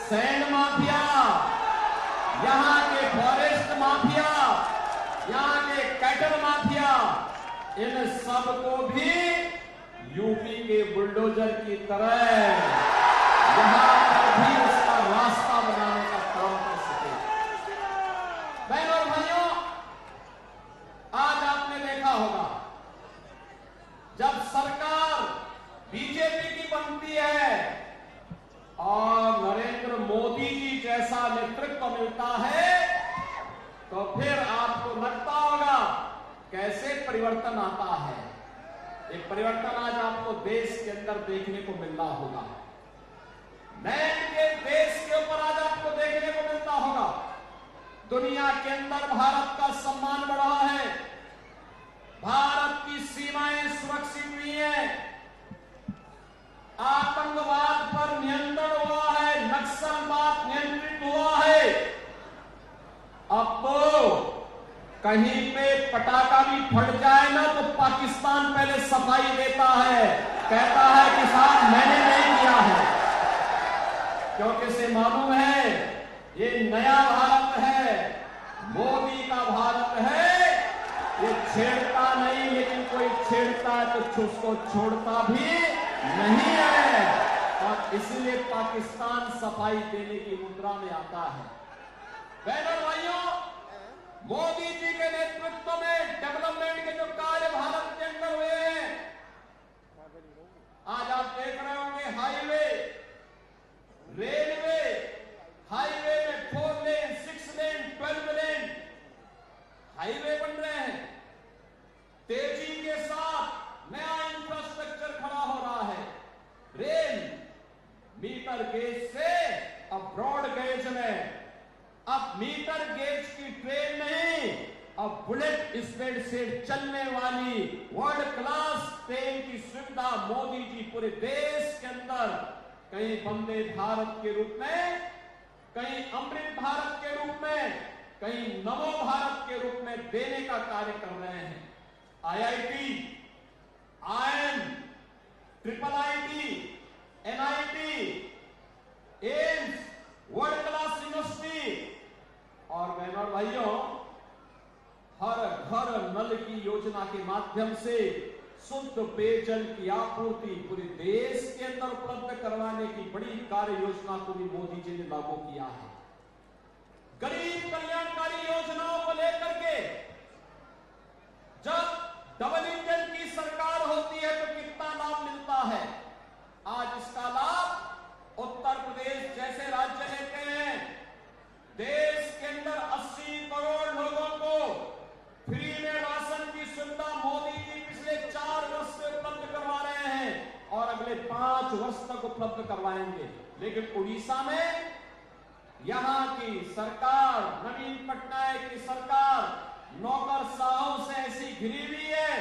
Sand mafia, यहाँ के forest mafia, यहाँ के कैटल माफिया, इन सबको भी यूपी के बुलडोजर की तरह यहां पर भी उसका रास्ता बनाने का काम कर सके। बहनों और भाइयों, आज आपने देखा होगा जब सरकार बीजेपी की बनती है और नरेंद्र मोदी जी जैसा नेतृत्व मिलता है तो फिर आपको लगता होगा कैसे परिवर्तन आता है। एक परिवर्तन आज आपको देश के अंदर देखने को मिल रहा होगा, नए के देश के ऊपर आज आपको देखने को मिलता होगा। दुनिया के अंदर भारत का सम्मान बढ़ा है, भारत की सीमाएं सुरक्षित हुई हैं, आतंकवाद पर नियंत्रण हुआ है, नक्सलवाद नियंत्रित हुआ है। अब तो कहीं पे पटाखा भी फट जाए ना तो पाकिस्तान पहले सफाई देता है, कहता है कि साहब मैंने नहीं किया है, क्योंकि इसे मालूम है ये नया भारत है, मोदी का भारत है, ये छेड़ता नहीं, लेकिन कोई छेड़ता है तो उसको छोड़ता भी नहीं है, और इसलिए पाकिस्तान सफाई देने की मुद्रा में आता है। बहनों भाइयों, मोदी जी के नेतृत्व में डेवलपमेंट के जो कार्य भारत के अंदर हुए हैं, आज आप देख रहे होंगे हाईवे, रेलवे, हाईवे में 4 लेन, 6 लेन, 12 लेन हाईवे बन रहे हैं। तेजी के साथ नया इंफ्रास्ट्रक्चर खड़ा हो रहा है। रेल मीटर गेज से अब ब्रॉड गेज में, अब मीटर गेज की ट्रेन नहीं, अब बुलेट स्पीड से चलने वाली वर्ल्ड क्लास ट्रेन की सुविधा मोदी जी पूरे देश के अंदर कहीं वंदे भारत के रूप में, कहीं अमृत भारत के रूप में, कहीं नमो भारत के रूप में देने का कार्य कर रहे हैं। IIT, IIM, IIIT, NIT, AIIMS, world class university, और बहनों और भाइयों, हर घर नल की योजना के माध्यम से शुद्ध पेयजल की आपूर्ति पूरे देश के अंदर उपलब्ध करवाने की बड़ी कार्य योजना को भी मोदी जी ने लागू किया है। गरीब कल्याणकारी योजनाओं को लेकर के जब डबल इंजन की सरकार होती है तो कितना लाभ मिलता है। आज इसका लाभ उत्तर प्रदेश जैसे राज्य लेते हैं। देश के अंदर 80 करोड़ लोगों को फ्री में राशन की सुविधा मोदी जी पिछले 4 वर्ष से उपलब्ध करवा रहे हैं और अगले 5 वर्ष तक उपलब्ध करवाएंगे। लेकिन उड़ीसा में यहां की सरकार, नवीन पटनायक की सरकार नौकरशाहों से ऐसी घिरी हुई है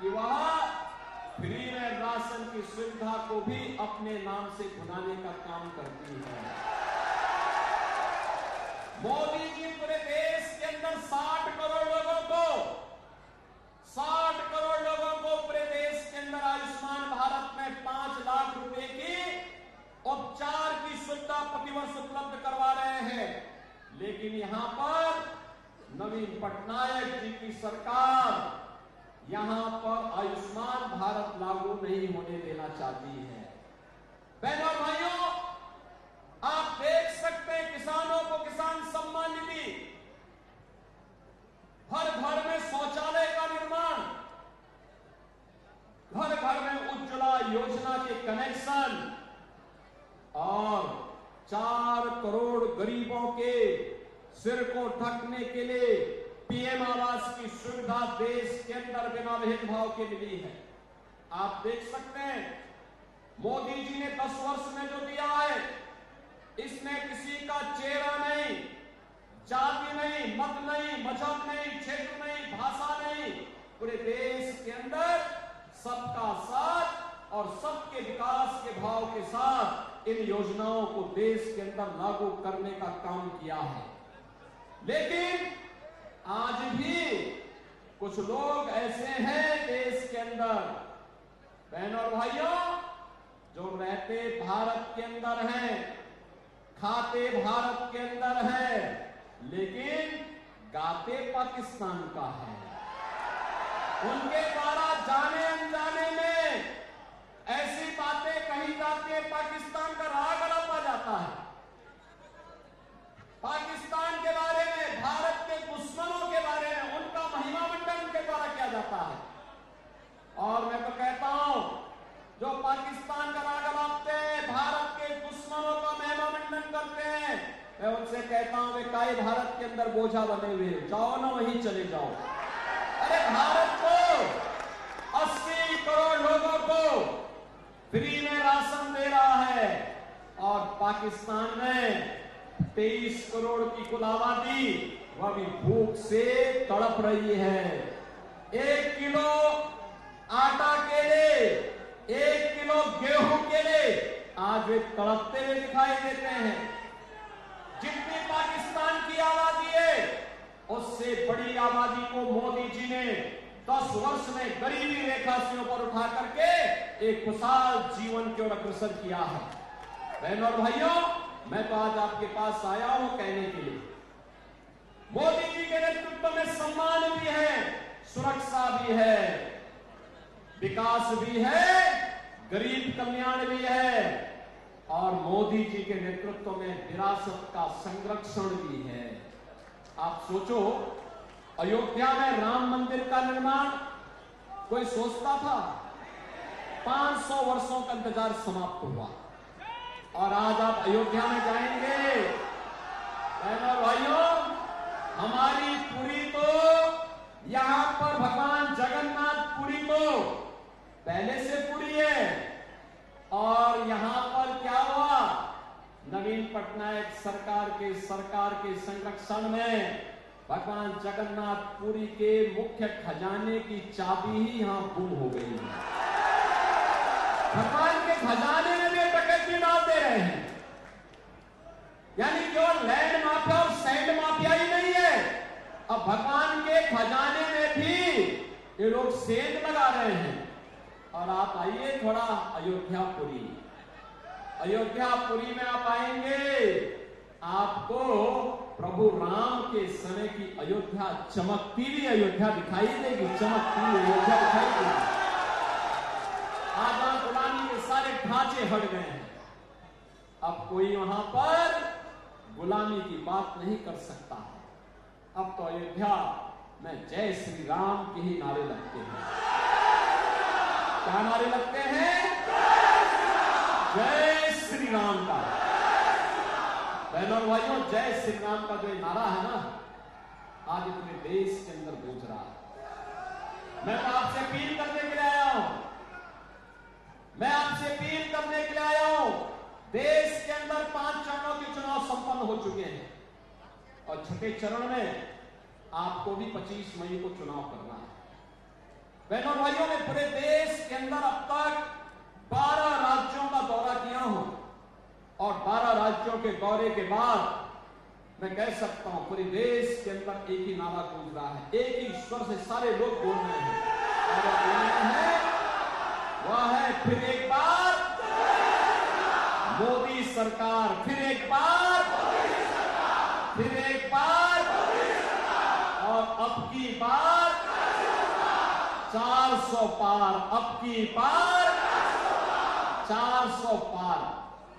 कि वह फ्री में राशन की सुविधा को भी अपने नाम से भुनाने का काम करती है। मोदी जी पूरे देश के अंदर 60 करोड़ लोगों को पूरे देश के अंदर आयुष्मान भारत में 5 लाख रुपए की उपचार की सुविधा प्रतिवर्ष उपलब्ध करवा रहे हैं। लेकिन यहां पर नवीन पटनायक जी की सरकार यहां पर आयुष्मान भारत लागू नहीं होने देना चाहती है। बहनों और भाइयों, आप देख सकते हैं किसानों को किसान सम्मान निधि, हर घर में शौचालय का निर्माण, घर घर में उज्ज्वला योजना के कनेक्शन और 4 करोड़ गरीबों के सिर को ढकने के लिए पीएम आवास की सुविधा देश के अंदर बिना भेदभाव के मिली है। आप देख सकते हैं मोदी जी ने 10 वर्ष में जो दिया है, इसमें किसी का चेहरा नहीं, जाति नहीं, मत नहीं, मजहब नहीं, क्षेत्र नहीं, भाषा नहीं, पूरे देश के अंदर सबका साथ और सबके विकास के भाव के साथ इन योजनाओं को देश के अंदर लागू करने का काम किया है। लेकिन आज भी कुछ लोग ऐसे हैं देश के अंदर, बहनों और भाइयों, जो रहते भारत के अंदर हैं, खाते भारत के अंदर है, लेकिन गाते पाकिस्तान का है। उनके द्वारा जाने अनजाने में ऐसी बातें कही जाती है, पाकिस्तान का राग अलापा जाता है। पाकिस्तान के बारे में, भारत के दुश्मनों के बारे में उनका महिमा मंडन उनके द्वारा किया जाता है। और मैं तो कहता हूं, जो पाकिस्तान का राग अलापते हैं, भारत के दुश्मनों का महिमा मंडन करते हैं, मैं उनसे कहता हूं वे काई भारत के अंदर बोझा बने हुए, जाओ ना वहीं चले जाओ। अरे भारत को 80 करोड़ लोगों को फ्री में राशन दे रहा है, और पाकिस्तान में 23 करोड़ की कुल आबादी वह भी भूख से तड़प रही है। 1 किलो आटा के लिए, 1 किलो गेहूं के लिए आज वे तड़पते हुए दिखाई देते हैं। जितनी पाकिस्तान की आबादी है, उससे बड़ी आबादी को मोदी जी ने 10 वर्ष में गरीबी रेखा से ऊपर उठा करके एक खुशहाल जीवन की ओर अग्रसर किया है। बहनों और भाइयों, मैं तो आज आपके पास आया हूं कहने के लिए, मोदी जी के नेतृत्व में सम्मान भी है, सुरक्षा भी है, विकास भी है, गरीब कल्याण भी है, और मोदी जी के नेतृत्व में विरासत का संरक्षण भी है। आप सोचो, अयोध्या में राम मंदिर का निर्माण कोई सोचता था? 500 वर्षों का इंतजार समाप्त हुआ, और आज आप अयोध्या में जाएंगे, बहनों भाइयों, हमारी पुरी तो यहां पर भगवान जगन्नाथ पुरी तो पहले से पुरी है, और यहां पर क्या हुआ, नवीन पटनायक सरकार के संरक्षण में भगवान जगन्नाथ पुरी के मुख्य खजाने की चाबी ही यहां गुम हो गई है। भगवान के खजाने में भी डकैती डालते रहे हैं। यानी केवल लैंड माफिया और सैंड माफिया ही नहीं है, अब भगवान के खजाने में भी ये लोग सेंध लगा रहे हैं। और आप आइए थोड़ा अयोध्यापुरी में आप आएंगे, आपको प्रभु राम के समय की अयोध्या, चमकती हुई अयोध्या दिखाई देगी, चमकती हुई अयोध्या दिखाई देगी। आज गुलामी के सारे ढांचे हट गए हैं, अब कोई वहां पर गुलामी की बात नहीं कर सकता है। अब तो अयोध्या में जय श्री राम के ही नारे लगते हैं। क्या नारे लगते हैं? जय श्री राम का। बहनों भाइयों, जय श्री राम का जो नारा है ना, आज पूरे देश के अंदर गूंज रहा है। मैं तो आपसे अपील करने के लिए आया हूं, देश के अंदर 5 चरणों के चुनाव संपन्न हो चुके हैं, और छठे चरण में आपको भी 25 मई को चुनाव करना है। बहनों भाइयों, मैं पूरे देश के अंदर अब तक 12 राज्यों का दौरा किया हूं, और 12 राज्यों के दौरे के बाद मैं कह सकता हूं पूरे देश के अंदर एक ही नारा गूंज रहा है, एक ही स्वर से सारे लोग बोल रहे हैं, और वह बोलना है, वह है फिर एक बार मोदी सरकार, फिर एक बार, फिर एक बार, और अब की बार 400 पार, अब की बार 400 पार।